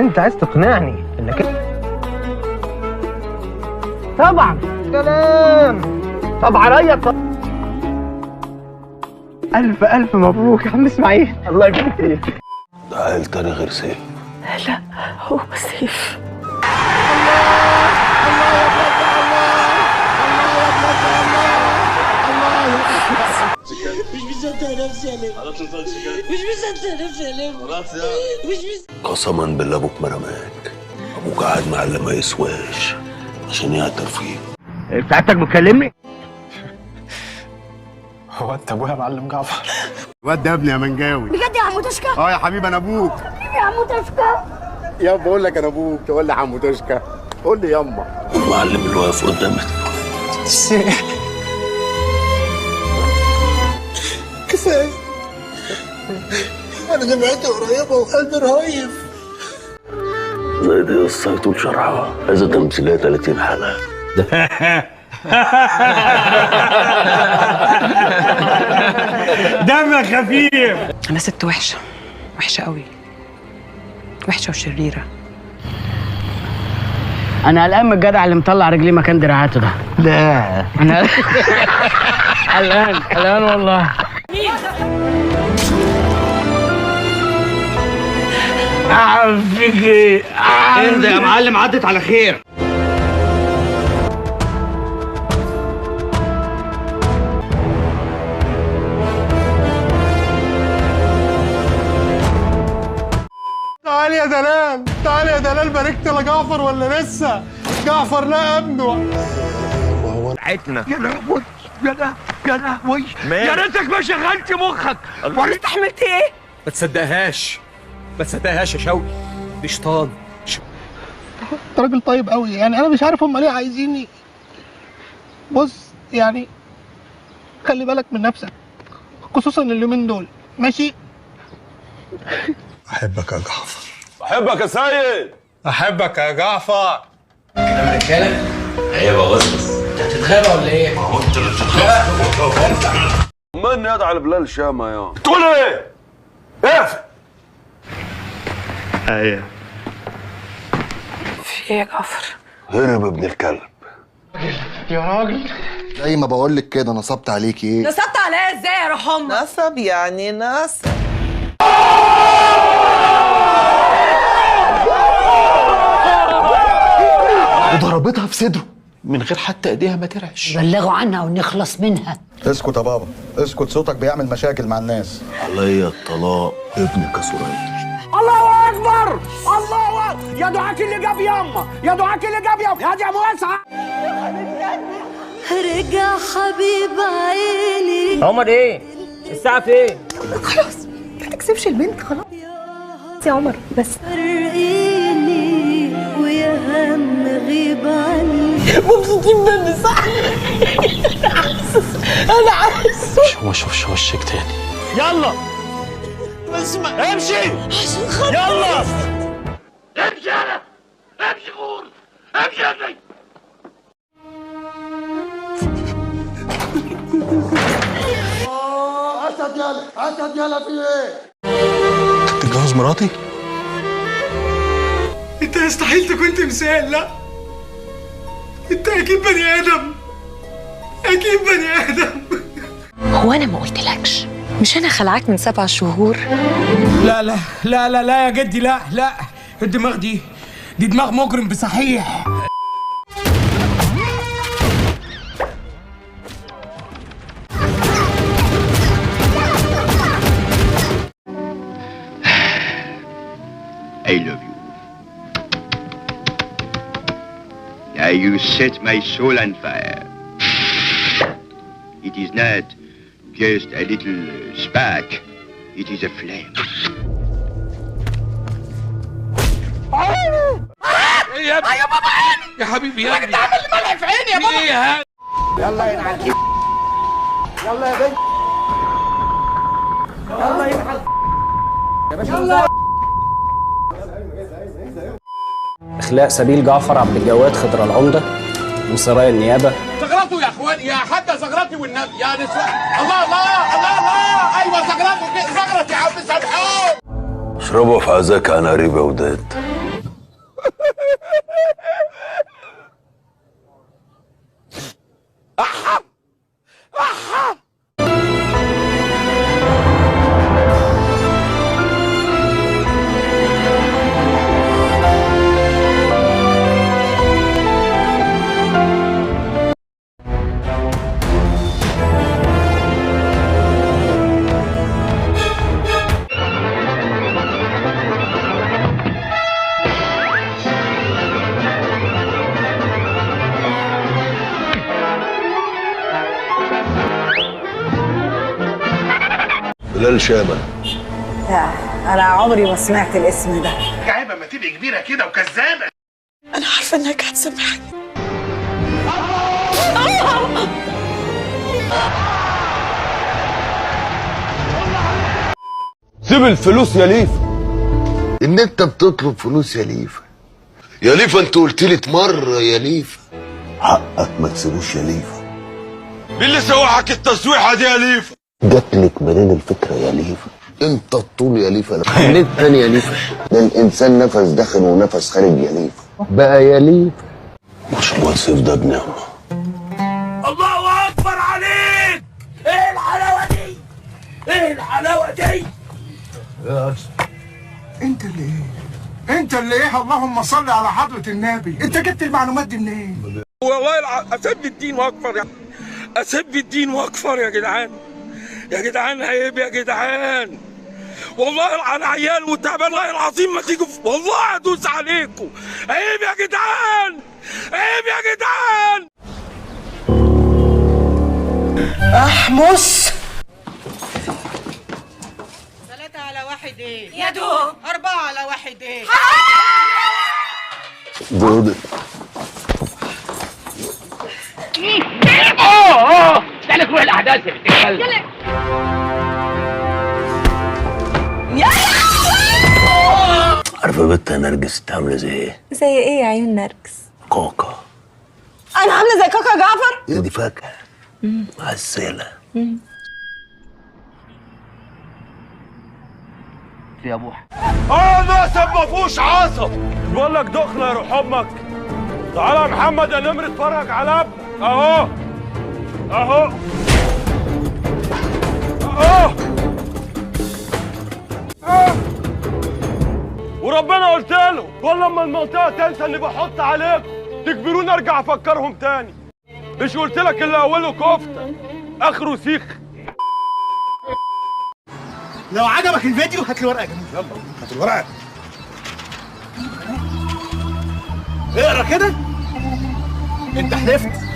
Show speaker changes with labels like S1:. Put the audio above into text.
S1: انت عايز تقنعني انك طبعا كلام. طب عليا الف الف مبروك يا عم اسماعيل، الله يبارك فيك.
S2: ده عيل تاني غير سيف؟
S3: لا هو سيف.
S4: مش مصدق نفسي يا ليل. مش مصدق نفسي يا ليل. خلاص يا مش
S2: قسما بالله ابوك ما رماك، ابوك قاعد مع اللي ما يسواش عشان يعترف فيك.
S1: ساعتك بتكلمني؟
S5: هو انت ابويا يا معلم جعفر؟
S6: الواد ده ابني يا منجاوي.
S7: بجد يا عمو تشكى؟
S6: اه يا حبيبي انا ابوك.
S7: حبيبي يا عمو تشكى.
S6: يا بقول لك انا ابوك، تقول لي عمو تشكى، قول لي ياما.
S2: المعلم اللي واقف قدامك
S4: كفايه. انا دمعتي قريبه وقلبي رهيف.
S2: زي دي قصه يطول شرحها، عايزه تمثيليه 30 حلقه.
S1: دمك خفيف.
S3: انا ست وحشه، وحشه قوي، وحشه وشريره.
S1: انا قلقان من الجدع اللي مطلع رجليه مكان دراعاته ده. لا انا قلقان والله. اعمل فيك ايه؟ اهدى يا معلم، عدت على خير.
S6: تعال يا دلال، تعال يا دلال، باركت لجعفر ولا لسه؟ جعفر لا ابنه.
S1: عتنا يا لهوي يا لهوي يا ريتك ما شغلت مخك. ولا انت عملت ايه؟
S5: ما تصدقهاش يا شوقي، دي شيطان.
S8: انت راجل طيب قوي، يعني انا مش عارف هم ليه عايزيني. بص يعني خلي بالك من نفسك، خصوصا اليومين دول، ماشي؟
S6: احبك يا جعفر.
S2: بحبك يا سيد.
S6: احبك يا جعفر.
S9: يا رجاله عيب يا غصص، انت هتتغابى ولا ايه؟
S2: ما هو انت اللي بتتخانق. من يدعي لبلال شامه يا تقول ايه؟ اقفل.
S1: ايوه
S3: في ايه يا جعفر؟
S2: هرب ابن الكلب.
S8: يا راجل
S6: زي ما بقول لك كده، نصبت عليكي ايه؟
S3: نصبت عليا ازاي يا روح امك؟
S4: نصب يعني نصب.
S6: وضربتها في صدره من غير حتى ايديها ما ترعش.
S7: بلغوا عنها ونخلص منها.
S6: اسكت يا بابا، اسكت، صوتك بيعمل مشاكل مع الناس.
S2: عليا الطلاق ابنك سوري.
S1: الله اكبر، الله اكبر. يا دعاك اللي جاب ياما، يا دعاك اللي جاب ياما، يا دي موسعه.
S7: رجع حبيب عيني.
S1: عمر ايه؟ الساعه فين؟
S3: خلاص ما تكسبش البنت خلاص يا عمر بس.
S7: فرقيني ويا هم غيب عني.
S3: مبسوطين مني صح؟ انا عايز
S5: ما اشوفش وشك تاني.
S1: يلا امشي يلا امشي. انا امشي غور، امشي يا ابني.
S6: اسد يالا، اسد يالا، في ايه؟
S5: تتجوز مراتي؟
S8: انت يستحيل تكون تمثال، لا انت اكيد بني ادم، اكيد بني ادم.
S3: هو انا ما قلتلكش مش انا خلعاك من 7 شهور؟
S8: لا لا لا لا لا يا جدي، لا لا، الدماغ دي دماغ مجرم بصحيح.
S10: I love you. Now you set my soul on fire. It is not just a little spark, it is a flame.
S1: يا بابا عيني يا حبيبي يا ابني، تعمل ملح في عيني يا بابا. ايه
S6: يلا يا نعم، يلا يا بنت، يلا يا باشا.
S9: اخلاء سبيل جعفر عبد الجواد خضر العمده من سرايا النيابه.
S1: زغرطوا يا اخوان، يا حتى زغرتي والنبي يا نسوان. الله الله الله الله، ايوه زغرتوا كده، زغرت يا عم سامحوني.
S2: اشربوا في عزاك عناريب يا وداد. بلال شامة.
S3: لا انا عمري ما سمعت الاسم ده.
S6: عيبه ما تبقي كبيره كده وكذابه.
S3: انا عارفه انك هتسامحني.
S2: سيب الفلوس يا ليفا.
S11: ان انت بتطلب فلوس يا ليفا. يا ليفا انت قلت لي مرة يا ليفا حقك ما تسيبوش يا ليفا.
S2: مين اللي سوحك التسويحة دي يا ليفا؟
S11: جاتلك منين الفكرة يا ليفا؟ انت الطول يا ليفا. ليه تاني يا ليفا؟ ده الانسان نفس داخل ونفس خارج يا ليفا. بقى يا ليفا ما شاء الله السيف ده بنعمة.
S1: الله اكبر عليك. ايه الحلاوه دي؟ ايه الحلاوه دي؟
S6: انت اللي ايه؟ انت اللي ايه؟ اللهم صل على حضرة النبي. انت جبت المعلومات دي منين؟
S1: والله اسب الدين واكفر يا اسب الدين واكفر يا جدعان. يا جدعان عيب يا جدعان. والله انا عيال وتعبان والله العظيم ما تيجوا والله ادوس عليكم. عيب يا جدعان. عيب يا جدعان.
S3: احمس
S12: 3 على 1 ايه؟
S3: يا دوب
S12: 4 على 1 ايه؟
S11: دول
S1: تعالى تروح الاحداث يا بنت الكلب.
S11: عارفة بنت نرجس انت عاملة زي ايه؟
S3: زي ايه يا عيون نرجس؟
S11: كوكا.
S3: انا عامله زي كاكا جعفر؟
S11: دي فاكهة عسالة.
S1: يا ابوح
S2: ناسب ما فيهوش عصب. بقول لك دخله يا روح امك. تعالى يا محمد يا نمر اتفرج على ابنك اهو. اهو وربنا قلت له كل لما المنطقه تنسى اني بحط عليكم تجبروني ارجع افكرهم تاني. مش قلت لك اللي اوله كفته اخره سيخ.
S6: لو عجبك الفيديو هات لي ورقه يا جميل. يلا هات الورقه. اقرا كده. انت حلفت